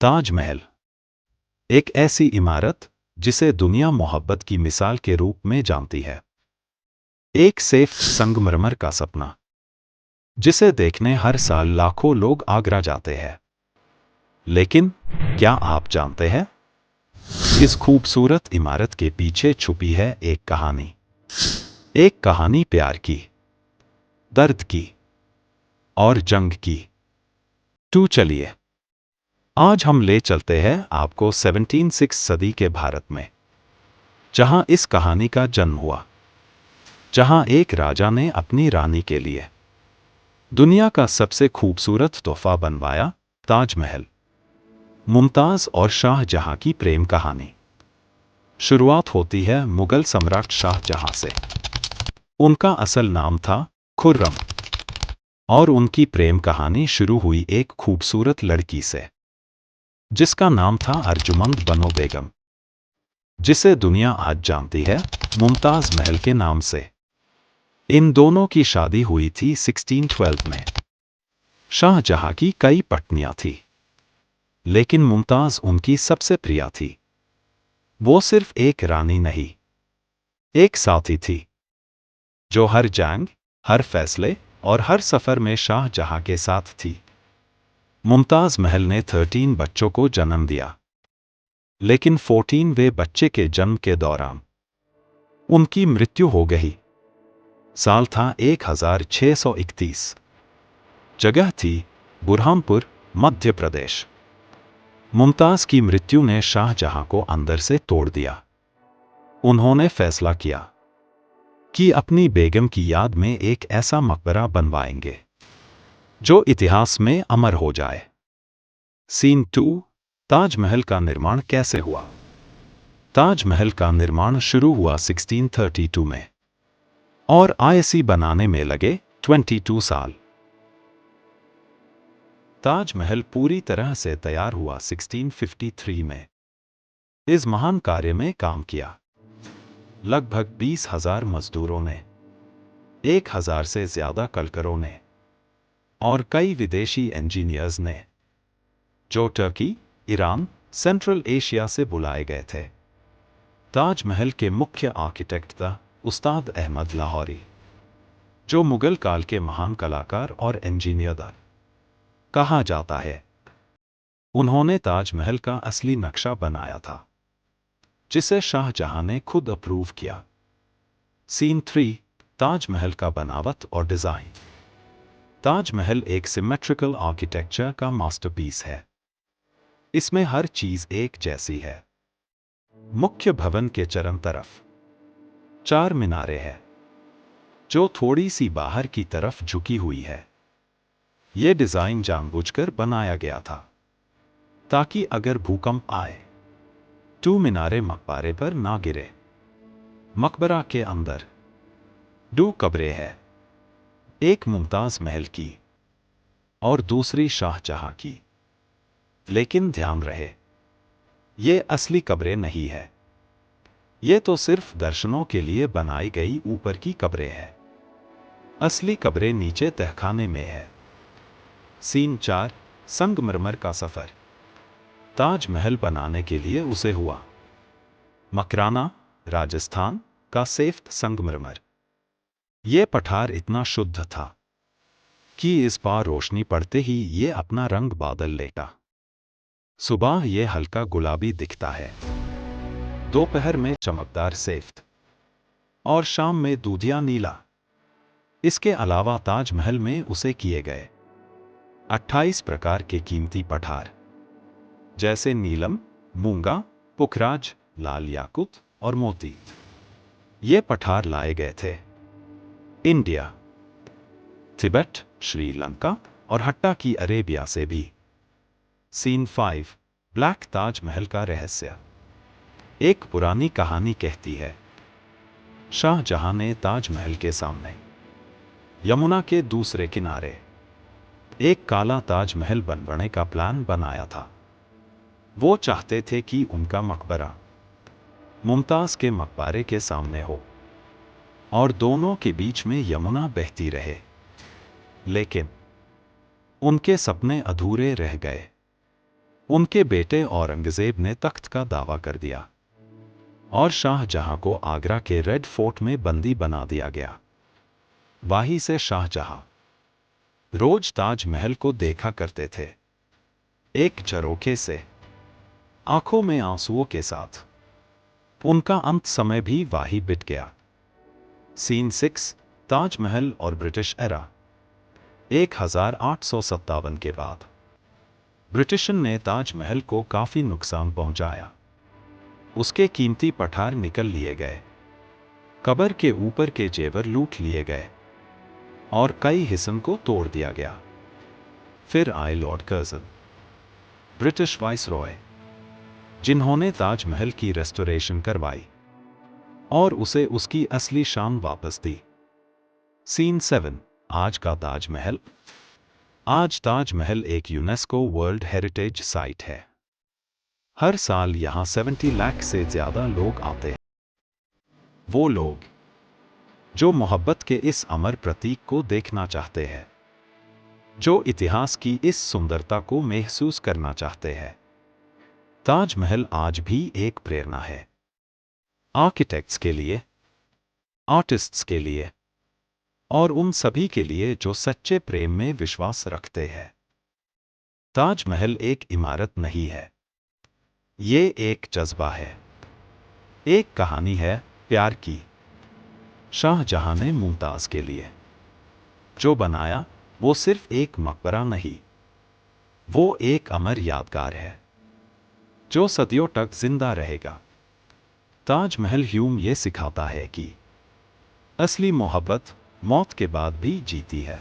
ताजमहल एक ऐसी इमारत जिसे दुनिया मोहब्बत की मिसाल के रूप में जानती है। एक सेफ संगमरमर का सपना जिसे देखने हर साल लाखों लोग आगरा जाते हैं। लेकिन क्या आप जानते हैं, इस खूबसूरत इमारत के पीछे छुपी है एक कहानी। एक कहानी प्यार की, दर्द की और जंग की। तो चलिए आज हम ले चलते हैं आपको 17वीं सदी के भारत में, जहां इस कहानी का जन्म हुआ, जहां एक राजा ने अपनी रानी के लिए दुनिया का सबसे खूबसूरत तोहफा बनवाया, ताजमहल। मुमताज और शाहजहां की प्रेम कहानी शुरुआत होती है मुगल सम्राट शाहजहां से। उनका असल नाम था खुर्रम और उनकी प्रेम कहानी शुरू हुई एक खूबसूरत लड़की से जिसका नाम था अर्जुमंद बनो बेगम, जिसे दुनिया आज जानती है मुमताज महल के नाम से। इन दोनों की शादी हुई थी 1612 में। शाहजहां की कई पत्नियां थी, लेकिन मुमताज उनकी सबसे प्रिय थी। वो सिर्फ एक रानी नहीं, एक साथी थी जो हर जंग, हर फैसले और हर सफर में शाहजहां के साथ थी। मुमताज महल ने 13 बच्चों को जन्म दिया, लेकिन 14वें बच्चे के जन्म के दौरान उनकी मृत्यु हो गई। साल था 1631। जगह थी बुरहानपुर, मध्य प्रदेश। मुमताज की मृत्यु ने शाहजहां को अंदर से तोड़ दिया। उन्होंने फैसला किया कि अपनी बेगम की याद में एक ऐसा मकबरा बनवाएंगे जो इतिहास में अमर हो जाए। सीन 2, ताजमहल का निर्माण कैसे हुआ। ताजमहल का निर्माण शुरू हुआ 1632 में और इसे बनाने में लगे 22 साल। ताजमहल पूरी तरह से तैयार हुआ 1653 में। इस महान कार्य में काम किया लगभग 20,000 मजदूरों ने, 1,000 से ज्यादा कलकरों ने और कई विदेशी इंजीनियर्स ने, जो टर्की, ईरान, सेंट्रल एशिया से बुलाए गए थे। ताजमहल के मुख्य आर्किटेक्ट था उस्ताद अहमद लाहौरी, जो मुगल काल के महान कलाकार और इंजीनियर था कहा जाता है। उन्होंने ताजमहल का असली नक्शा बनाया था, जिसे शाहजहां ने खुद अप्रूव किया। सीन 3, ताजमहल का बनावट और डिजाइन। ताजमहल एक सिमेट्रिकल आर्किटेक्चर का मास्टरपीस है। इसमें हर चीज एक जैसी है। मुख्य भवन के चारों तरफ 4 मीनारें हैं, जो थोड़ी सी बाहर की तरफ झुकी हुई है। यह डिजाइन जानबूझकर बनाया गया था ताकि अगर भूकंप आए तो मीनारें मकबरे पर ना गिरे। मकबरा के अंदर 2 कब्रें हैं, एक मुमताज महल की और दूसरी शाहजहां की। लेकिन ध्यान रहे, ये असली कब्रें नहीं है। ये तो सिर्फ दर्शनों के लिए बनाई गई ऊपर की कब्रें हैं। असली कब्रें नीचे तहखाने में है। सीन 4, संगमरमर का सफर। ताजमहल बनाने के लिए उसे हुआ मकराना, राजस्थान का सेफ्ट संगमरमर। यह पठार इतना शुद्ध था कि इस पर रोशनी पड़ते ही ये अपना रंग बदल लेगा। सुबह यह हल्का गुलाबी दिखता है, दोपहर में चमकदार सेफ्ट और शाम में दूधिया नीला। इसके अलावा ताजमहल में उसे किए गए 28 प्रकार के कीमती पठार, जैसे नीलम, मूंगा, पुखराज, लाल याकुत और मोती। ये पठार लाए गए थे इंडिया, तिब्बत, श्रीलंका और हट्टा की अरेबिया से भी। सीन 5, ब्लैक ताजमहल का रहस्य। एक पुरानी कहानी कहती है, शाहजहां ने ताजमहल के सामने यमुना के दूसरे किनारे एक काला ताजमहल बनवाने का प्लान बनाया था। वो चाहते थे कि उनका मकबरा मुमताज के मकबरे के सामने हो और दोनों के बीच में यमुना बहती रहे। लेकिन उनके सपने अधूरे रह गए। उनके बेटे औरंगजेब ने तख्त का दावा कर दिया और शाहजहां को आगरा के रेड फोर्ट में बंदी बना दिया गया। वहीं से शाहजहां रोज ताजमहल को देखा करते थे, एक झरोखे से, आंखों में आंसुओं के साथ। उनका अंत समय भी वही बीत गया। सीन 6, ताजमहल और ब्रिटिश एरा। 1857 के बाद ब्रिटिश ने ताजमहल को काफी नुकसान पहुंचाया। उसके कीमती पठार निकल लिए गए, कब्र के ऊपर के जेवर लूट लिए गए और कई हिस्सों को तोड़ दिया गया। फिर आए लॉर्ड कर्जन, ब्रिटिश वाइसरॉय, जिन्होंने ताजमहल की रेस्टोरेशन करवाई और उसे उसकी असली शान वापस दी। सीन 7, आज का ताजमहल। आज ताजमहल एक यूनेस्को वर्ल्ड हेरिटेज साइट है। हर साल यहां 70 लाख से ज्यादा लोग आते हैं। वो लोग जो मोहब्बत के इस अमर प्रतीक को देखना चाहते हैं, जो इतिहास की इस सुंदरता को महसूस करना चाहते हैं। ताजमहल आज भी एक प्रेरणा है, आर्किटेक्ट्स के लिए, आर्टिस्ट्स के लिए और उन सभी के लिए जो सच्चे प्रेम में विश्वास रखते हैं। ताजमहल एक इमारत नहीं है, ये एक जज्बा है, एक कहानी है प्यार की। शाहजहां ने मुमताज के लिए जो बनाया वो सिर्फ एक मकबरा नहीं, वो एक अमर यादगार है जो सदियों तक जिंदा रहेगा। ताजमहल ह्यूम ये सिखाता है कि असली मोहब्बत मौत के बाद भी जीती है।